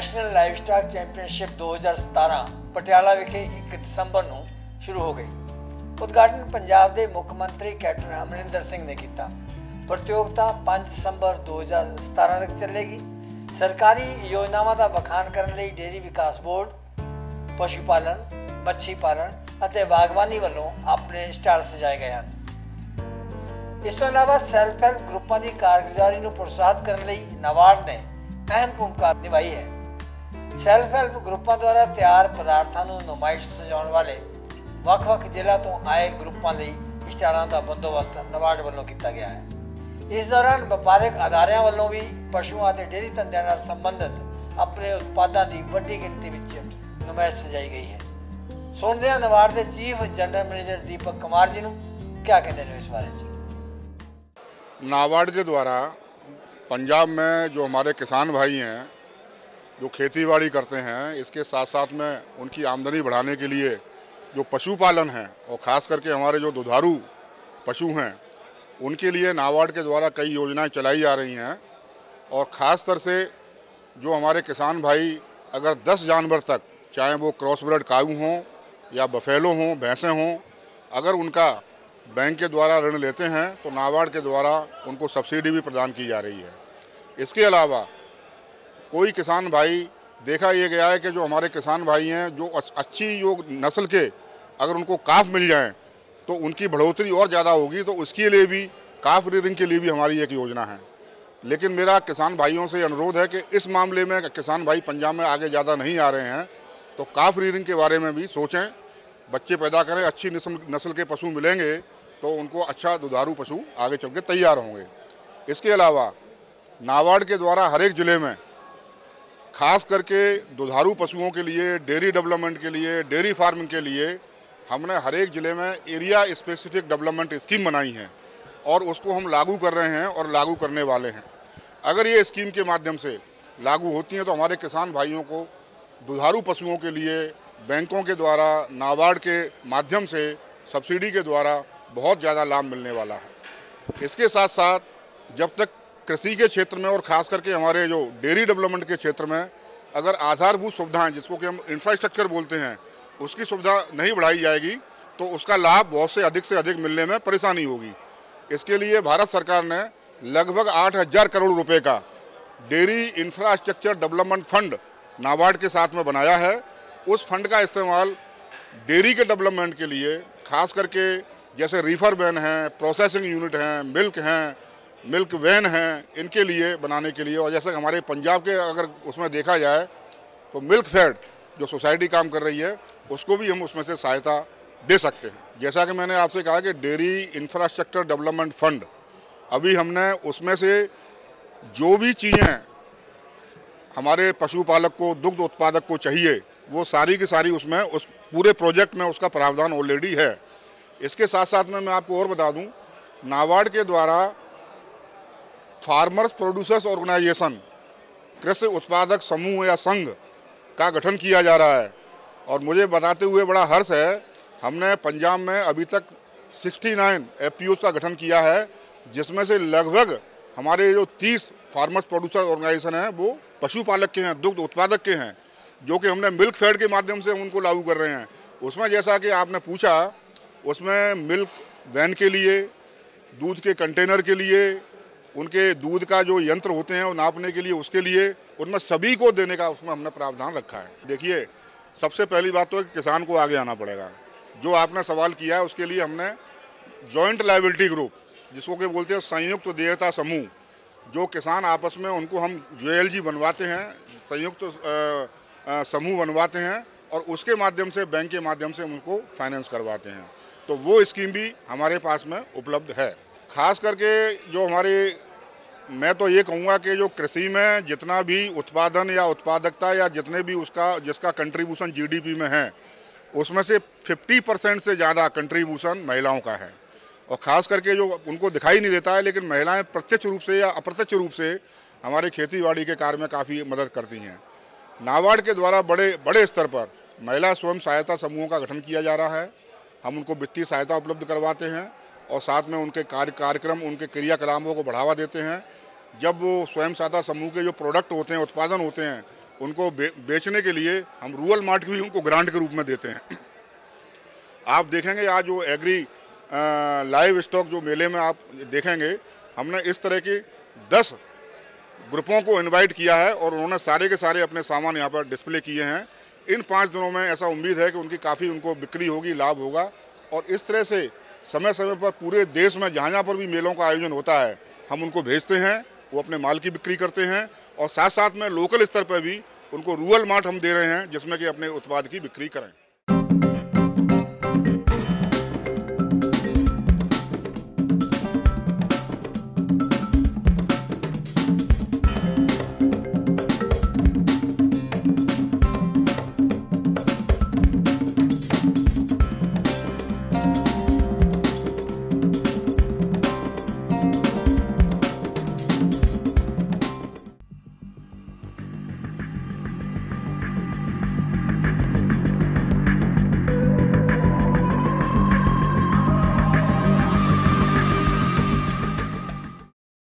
National ਲਾਈਵਸਟਾਕ championship 2017 Patiala ਵਿਖੇ 1 ਦਸੰਬਰ ਨੂੰ ਸ਼ੁਰੂ ਹੋ ਗਈ। ਉਦਘਾਟਨ ਪੰਜਾਬ ਦੇ ਮੁੱਖ ਮੰਤਰੀ ਕੈਪਟਨ ਅਮਰਿੰਦਰ ਸਿੰਘ ਨੇ ਕੀਤਾ। प्रतियोगिता 5 दसंबर 2017 तक चलेगी। सरकारी योजनावां दा बखान करने लई डेयरी विकास बोर्ड, पशु पालन, मच्छी पालन ਅਤੇ बागवानी ਵੱਲੋਂ ਆਪਣੇ ਸਟਾਲ ਸਜਾਏ ਗਏ ਹਨ। ਇਸ ਤੋਂ ਇਲਾਵਾ ਸੈਲਫ ਹੈਲਪ ਗਰੁੱਪਾਂ ਦੀ ਕਾਰਗੁਜ਼ਾਰੀ ਨੂੰ ਪ੍ਰੋਤਸਾਹਿਤ ਕਰਨ ਲਈ ਨਾਬਾਰਡ ਨੇ ਅਹਿਮ ਭੂਮਿਕਾ ਨਿਭਾਈ ਹੈ। ਸੈਲਫ ਹੈਲਪ ਗਰੁੱਪਾਂ ਦੁਆਰਾ ਤਿਆਰ ਪਦਾਰਥਾਂ ਨੂੰ ਨੁਮਾਇਸ਼ ਸਜਾਉਣ ਵਾਲੇ ਵੱਖ-ਵੱਖ ਜ਼ਿਲ੍ਹਿਆਂ ਤੋਂ ਆਏ ਗਰੁੱਪਾਂ ਲਈ ਸਟਾਲਾਂ ਦਾ ਬੰਦੋਬਸਤ ਨਾਬਾਰਡ ਵੱਲੋਂ ਕੀਤਾ ਗਿਆ ਹੈ। इस दौरान ਵਪਾਰਕ ਅਦਾਰਿਆਂ ਵੱਲੋਂ ਵੀ ਪਸ਼ੂਆਂ ਅਤੇ ਡੇਅਰੀ ਧੰਦਿਆਂ ਨਾਲ ਸੰਬੰਧਿਤ ਆਪਣੇ ਉਤਪਾਦਾਂ ਦੀ ਵੱਡੀ ਗਿਣਤੀ ਵਿੱਚ ਨੁਮਾਇਸ਼ ਸਜਾਈ ਗਈ ਹੈ। ਸੁਣਦੇ ਹਾਂ ਨਾਬਾਰਡ ਦੇ chief general manager Deepak Kumar ji ਨੂੰ क्या कहते हैं इस बारे में। नाबार्ड के द्वारा पंजाब में जो हमारे किसान भाई हैं जो खेती बाड़ी करते हैं, इसके साथ साथ में उनकी आमदनी बढ़ाने के लिए जो पशुपालन है और ख़ास करके हमारे जो दुधारू पशु हैं उनके लिए नाबार्ड के द्वारा कई योजनाएं चलाई जा रही हैं। और ख़ास तर से जो हमारे किसान भाई अगर 10 जानवर तक, चाहे वो क्रॉसब्रेड काऊ हों या बफेलो हों, भैंसें हों, अगर उनका बैंक के द्वारा ऋण लेते हैं तो नाबार्ड के द्वारा उनको सब्सिडी भी प्रदान की जा रही है। इसके अलावा कोई किसान भाई देखा ये गया है कि जो हमारे किसान भाई हैं जो अच्छी जो नस्ल के अगर उनको काफ मिल जाएं तो उनकी बढ़ोतरी और ज़्यादा होगी, तो उसके लिए भी काफ रीडिंग के लिए भी हमारी एक योजना है। लेकिन मेरा किसान भाइयों से अनुरोध है कि इस मामले में किसान भाई पंजाब में आगे ज़्यादा नहीं आ रहे हैं तो काफ रीडिंग के बारे में भी सोचें, बच्चे पैदा करें, अच्छी नस्ल के पशु मिलेंगे तो उनको अच्छा दुधारू पशु आगे चल के तैयार होंगे। इसके अलावा नाबार्ड के द्वारा हर एक ज़िले में खास करके दुधारू पशुओं के लिए, डेयरी डेवलपमेंट के लिए, डेयरी फार्मिंग के लिए हमने हर एक ज़िले में एरिया स्पेसिफिक डेवलपमेंट स्कीम बनाई है और उसको हम लागू कर रहे हैं और लागू करने वाले हैं। अगर ये स्कीम के माध्यम से लागू होती हैं तो हमारे किसान भाइयों को दुधारू पशुओं के लिए बैंकों के द्वारा, नाबार्ड के माध्यम से सब्सिडी के द्वारा बहुत ज़्यादा लाभ मिलने वाला है। इसके साथ साथ जब तक कृषि के क्षेत्र में और ख़ास करके हमारे जो डेयरी डेवलपमेंट के क्षेत्र में अगर आधारभूत सुविधाएँ, जिसको कि हम इंफ्रास्ट्रक्चर बोलते हैं, उसकी सुविधा नहीं बढ़ाई जाएगी तो उसका लाभ बहुत से अधिक मिलने में परेशानी होगी। इसके लिए भारत सरकार ने लगभग 8,000 करोड़ रुपए का dairy infrastructure development fund NABARD के साथ में बनाया है। उस फंड का इस्तेमाल डेयरी के डेवलपमेंट के लिए खास करके जैसे रीफर वैन हैं, प्रोसेसिंग यूनिट हैं, मिल्क वैन हैं, इनके लिए बनाने के लिए। और जैसे हमारे पंजाब के अगर उसमें देखा जाए तो मिल्क फेड जो सोसाइटी काम कर रही है उसको भी हम उसमें से सहायता दे सकते हैं। जैसा कि मैंने आपसे कहा कि डेयरी इंफ्रास्ट्रक्चर डेवलपमेंट फंड अभी हमने उसमें से जो भी चीज़ें हमारे पशुपालक को, दुग्ध उत्पादक को चाहिए वो सारी की सारी उसमें उस पूरे प्रोजेक्ट में उसका प्रावधान ऑलरेडी है। इसके साथ साथ में मैं आपको और बता दूं, नाबार्ड के द्वारा फार्मर्स प्रोड्यूसर्स ऑर्गेनाइजेशन, कृषि उत्पादक समूह या संघ का गठन किया जा रहा है। और मुझे बताते हुए बड़ा हर्ष है, हमने पंजाब में अभी तक 69 एफपीओ का गठन किया है, जिसमें से लगभग हमारे जो 30 फार्मर्स प्रोड्यूसर ऑर्गेनाइजेशन हैं वो पशुपालक के हैं, दुग्ध उत्पादक के हैं, जो कि हमने मिल्क फेड के माध्यम से उनको लागू कर रहे हैं। उसमें जैसा कि आपने पूछा, उसमें मिल्क वैन के लिए, दूध के कंटेनर के लिए, उनके दूध का जो यंत्र होते हैं वो नापने के लिए, उसके लिए उनमें सभी को देने का उसमें हमने प्रावधान रखा है। देखिए, सबसे पहली बात तो है कि किसान को आगे आना पड़ेगा। जो आपने सवाल किया है उसके लिए हमने जॉइंट लायबिलिटी ग्रुप, जिसको के बोलते हैं संयुक्त देयता समूह, जो किसान आपस में उनको हम JLG बनवाते हैं, संयुक्त समूह बनवाते हैं और उसके माध्यम से बैंक के माध्यम से उनको फाइनेंस करवाते हैं। तो वो स्कीम भी हमारे पास में उपलब्ध है। खास करके जो हमारे, मैं तो ये कहूँगा कि जो कृषि में जितना भी उत्पादन या उत्पादकता या जितने भी जिसका कंट्रीब्यूशन GDP में है, उसमें से 50% से ज़्यादा कंट्रीब्यूशन महिलाओं का है। और ख़ास करके जो उनको दिखाई नहीं देता है, लेकिन महिलाएं प्रत्यक्ष रूप से या अप्रत्यक्ष रूप से हमारे खेती बाड़ी के कार्य में काफ़ी मदद करती हैं। नाबार्ड के द्वारा बड़े स्तर पर महिला स्वयं सहायता समूहों का गठन किया जा रहा है। हम उनको वित्तीय सहायता उपलब्ध करवाते हैं और साथ में उनके कार्यक्रम, उनके क्रियाकलापों को बढ़ावा देते हैं। जब वो स्वयं सहायता समूह के जो प्रोडक्ट होते हैं, उत्पादन होते हैं, उनको बेचने के लिए हम रूरल मार्ट भी उनको ग्रांट के रूप में देते हैं। आप देखेंगे आज जो एग्री लाइव स्टॉक जो मेले में आप देखेंगे, हमने इस तरह की 10 ग्रुपों को इनवाइट किया है और उन्होंने सारे के सारे अपने सामान यहाँ पर डिस्प्ले किए हैं। इन 5 दिनों में ऐसा उम्मीद है कि उनकी काफ़ी उनको बिक्री होगी, लाभ होगा। और इस तरह से समय समय पर पूरे देश में जहाँ जहाँ पर भी मेलों का आयोजन होता है हम उनको भेजते हैं, वो अपने माल की बिक्री करते हैं और साथ साथ में लोकल स्तर पर भी उनको रूरल मार्ट हम दे रहे हैं जिसमें कि अपने उत्पाद की बिक्री करें।